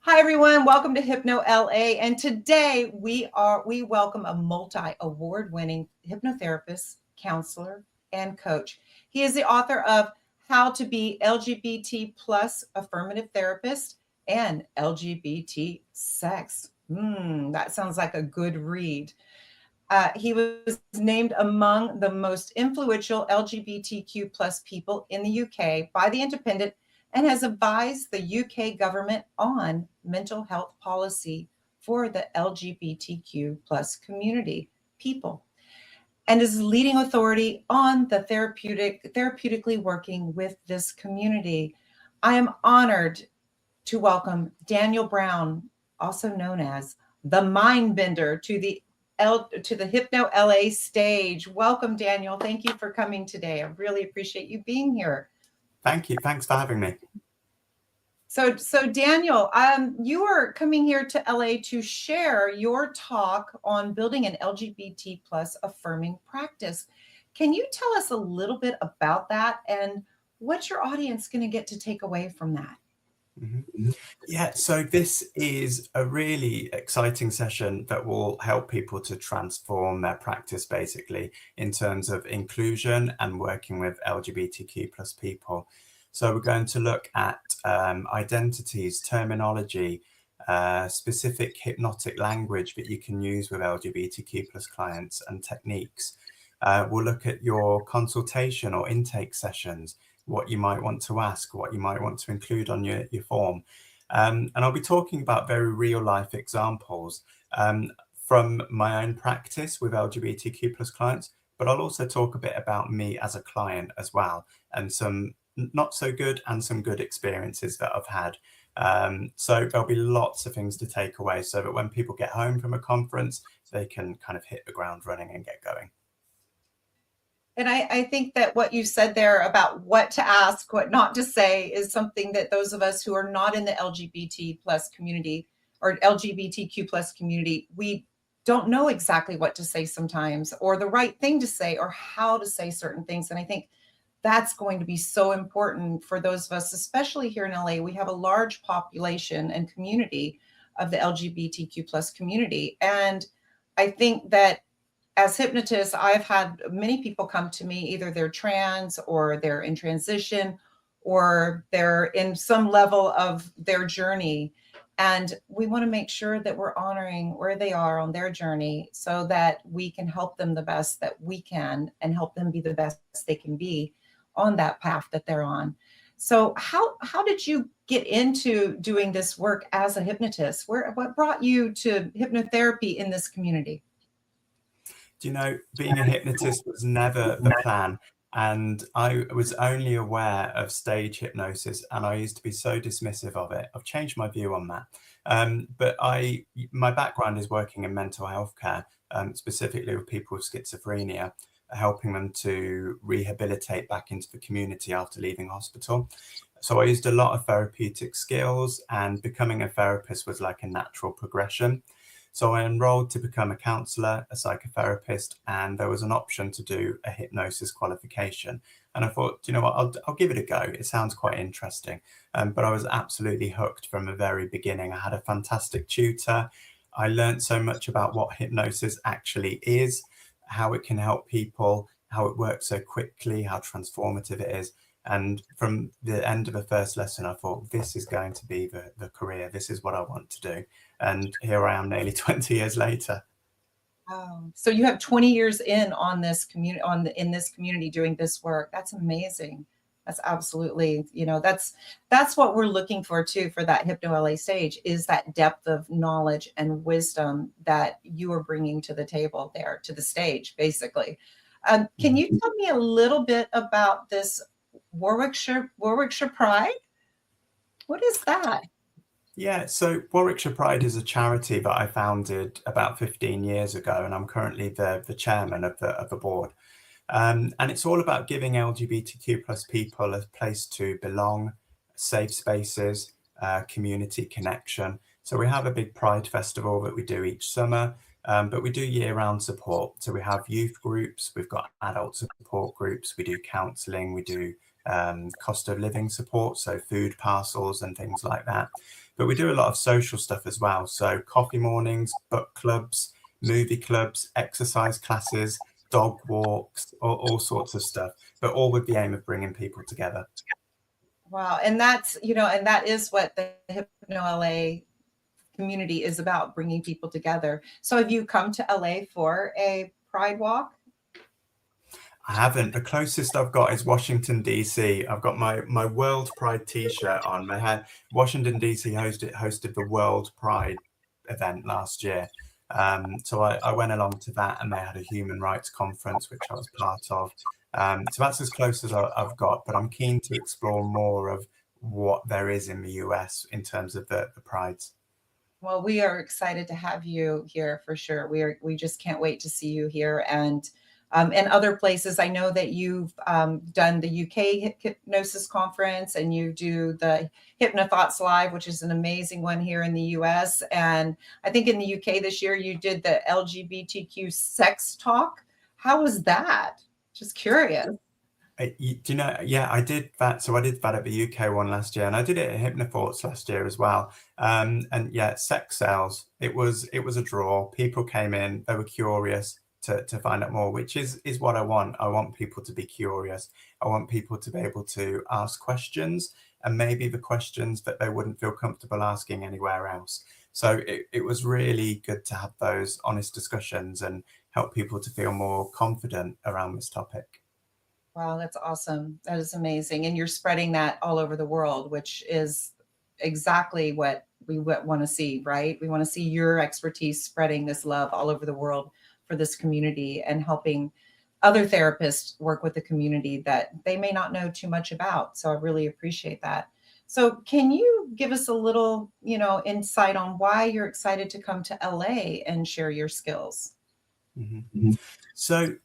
Hi everyone, welcome to Hypno LA. And today we welcome a multi-award-winning hypnotherapist, counselor, and coach. He is the author of How to Be LGBT plus Affirmative Therapist and LGBT Sex. That sounds like a good read. He was named among the most influential LGBTQ plus people in the UK by The Independent and has advised the UK government on mental health policy for the LGBTQ plus community people and is leading authority on the therapeutically working with this community. I am honored to welcome Daniel Browne, also known as the Mind Bender, to the Hypno LA stage. Welcome, Daniel. Thank you for coming today. I really appreciate you being here. Thank you. Thanks for having me. So Daniel, you are coming here to LA to share your talk on building an LGBT plus affirming practice. Can you tell us a little bit about that and what's your audience going to get to take away from that? Yeah, so this is a really exciting session that will help people to transform their practice basically in terms of inclusion and working with LGBTQ plus people. So we're going to look at identities, terminology, specific hypnotic language that you can use with LGBTQ plus clients and techniques. We'll look at your consultation or intake sessions, what you might want to ask, what you might want to include on your form. And I'll be talking about very real life examples from my own practice with LGBTQ plus clients, but I'll also talk a bit about me as a client as well, and some not so good and some good experiences that I've had. So there'll be lots of things to take away so that when people get home from a conference, they can kind of hit the ground running and get going. And I think that what you said there about what to ask, what not to say is something that those of us who are not in the LGBT plus community or LGBTQ plus community, we don't know exactly what to say sometimes or the right thing to say or how to say certain things. And I think that's going to be so important for those of us, especially here in LA. We have a large population and community of the LGBTQ plus community. And I think that as hypnotists, I've had many people come to me, either they're trans or they're in transition or they're in some level of their journey. And we want to make sure that we're honoring where they are on their journey so that we can help them the best that we can and help them be the best they can be on that path that they're on. So how did you get into doing this work as a hypnotist? What brought you to hypnotherapy in this community? Do you know, being a hypnotist was never the plan. And I was only aware of stage hypnosis and I used to be so dismissive of it. I've changed my view on that. But my background is working in mental health care, specifically with people with schizophrenia, helping them to rehabilitate back into the community after leaving hospital. So I used a lot of therapeutic skills and becoming a therapist was like a natural progression. So I enrolled to become a counsellor, a psychotherapist, and there was an option to do a hypnosis qualification. And I thought, you know what, I'll give it a go. It sounds quite interesting. But I was absolutely hooked from the very beginning. I had a fantastic tutor. I learned so much about what hypnosis actually is, how it can help people, how it works so quickly, how transformative it is. And from the end of the first lesson, I thought, this is going to be the career. This is what I want to do. And here I am nearly 20 years later. Wow. So you have 20 years in on this community, in this community doing this work. That's amazing. That's absolutely, that's what we're looking for too, for that Hypno LA stage, is that depth of knowledge and wisdom that you are bringing to the table there, to the stage, basically. Can you tell me a little bit about this Warwickshire Pride? What is that? Yeah, so Warwickshire Pride is a charity that I founded about 15 years ago, and I'm currently the chairman of the board. And it's all about giving LGBTQ plus people a place to belong, safe spaces, community connection. So we have a big Pride festival that we do each summer, but we do year-round support. So we have youth groups, we've got adult support groups, we do counselling, we do cost of living support, so food parcels and things like that. But we do a lot of social stuff as well. So coffee mornings, book clubs, movie clubs, exercise classes, dog walks, all sorts of stuff, but all with the aim of bringing people together. Wow. And that's, and that is what the Hypno LA community is about, bringing people together. So have you come to LA for a Pride Walk? I haven't. The closest I've got is Washington, DC. I've got my World Pride t-shirt on. They had Washington, DC hosted the World Pride event last year. So I went along to that, and they had a human rights conference, which I was part of. So that's as close as I've got, but I'm keen to explore more of what there is in the US in terms of the prides. Well, we are excited to have you here for sure. We just can't wait to see you here and other places. I know that you've done the UK Hypnosis Conference, and you do the Hypnothoughts Live, which is an amazing one here in the US. And I think in the UK this year you did the LGBTQ sex talk. How was that? Just curious. Do you know? Yeah, I did that. So I did that at the UK one last year, and I did it at Hypnothoughts last year as well. And yeah, sex sales. It was a draw. People came in. They were curious to find out more, which is what I want. I want people to be curious. I want people to be able to ask questions, and maybe the questions that they wouldn't feel comfortable asking anywhere else. So it was really good to have those honest discussions and help people to feel more confident around this topic. Wow, that's awesome. That is amazing. And you're spreading that all over the world, which is exactly what we want to see, right? We want to see your expertise spreading this love all over the world for this community, and helping other therapists work with the community that they may not know too much about. So I really appreciate that. So can you give us a little, insight on why you're excited to come to LA and share your skills? Mm-hmm. So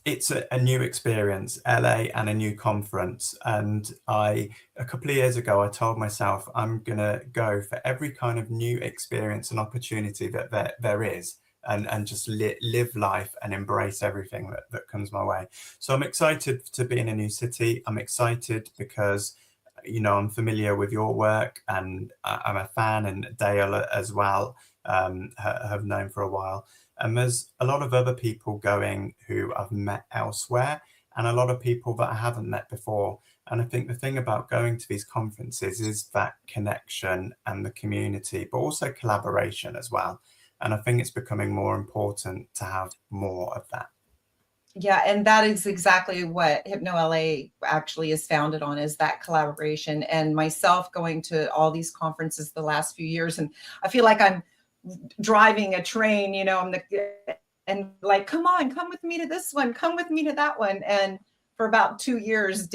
it's a new experience, LA, and a new conference. And a couple of years ago, I told myself I'm going to go for every kind of new experience and opportunity that there is, and just live life and embrace everything that comes my way. So I'm excited to be in a new city. I'm excited because, I'm familiar with your work, and I'm a fan, and Dale as well, have known for a while. And there's a lot of other people going who I've met elsewhere, and a lot of people that I haven't met before. And I think the thing about going to these conferences is that connection and the community, but also collaboration as well. And I think it's becoming more important to have more of that. Yeah, and that is exactly what Hypno LA actually is founded on, is that collaboration. And myself going to all these conferences the last few years, and I feel like I'm driving a train, and like, come on, come with me to this one, come with me to that one. And for about 2 years,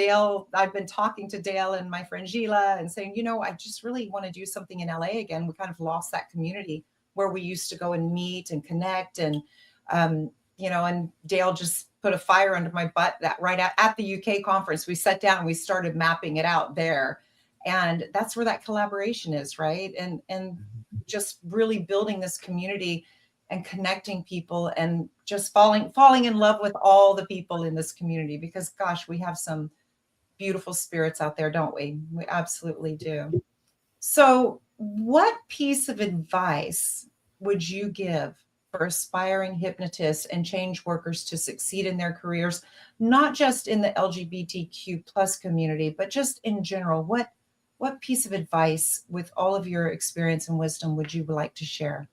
I've been talking to Dale and my friend Gila and saying, I just really want to do something in LA again. We kind of lost that community where we used to go and meet and connect. And, and Dale just put a fire under my butt that right at the UK conference, we sat down and we started mapping it out there. And that's where that collaboration is, right? And just really building this community and connecting people, and just falling in love with all the people in this community, because gosh, we have some beautiful spirits out there, don't we? We absolutely do. So what piece of advice would you give for aspiring hypnotists and change workers to succeed in their careers, not just in the LGBTQ plus community, but just in general? What piece of advice, with all of your experience and wisdom, would you like to share?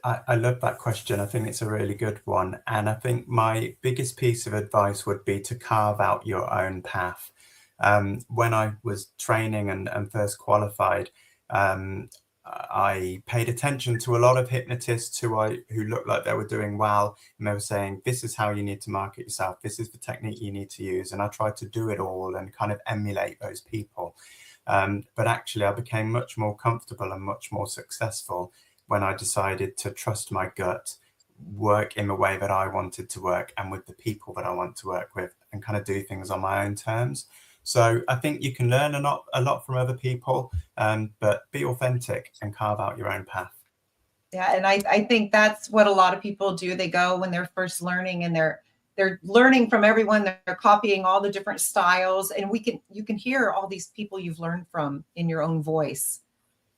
I love that question. I think it's a really good one. And I think my biggest piece of advice would be to carve out your own path. When I was training and first qualified, I paid attention to a lot of hypnotists who looked like they were doing well, and they were saying, this is how you need to market yourself, this is the technique you need to use. And I tried to do it all and kind of emulate those people. But actually, I became much more comfortable and much more successful when I decided to trust my gut, work in the way that I wanted to work and with the people that I want to work with, and kind of do things on my own terms. So I think you can learn a lot from other people, but be authentic and carve out your own path. Yeah, and I think that's what a lot of people do. They go when they're first learning, and they're they're learning from everyone. They're copying all the different styles, and you can hear all these people you've learned from in your own voice.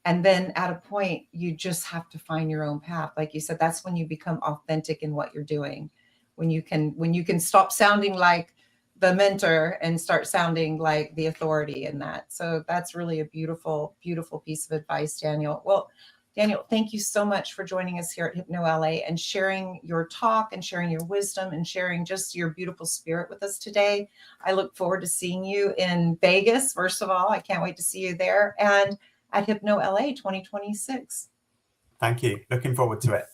And then at a point, you just have to find your own path. Like you said, that's when you become authentic in what you're doing. When you can stop sounding like the mentor and start sounding like the authority in that. So that's really a beautiful, beautiful piece of advice, Daniel. Well, Daniel, thank you so much for joining us here at Hypno LA and sharing your talk and sharing your wisdom and sharing just your beautiful spirit with us today. I look forward to seeing you in Vegas. First of all, I can't wait to see you there, and at Hypno LA 2026. Thank you. Looking forward to it.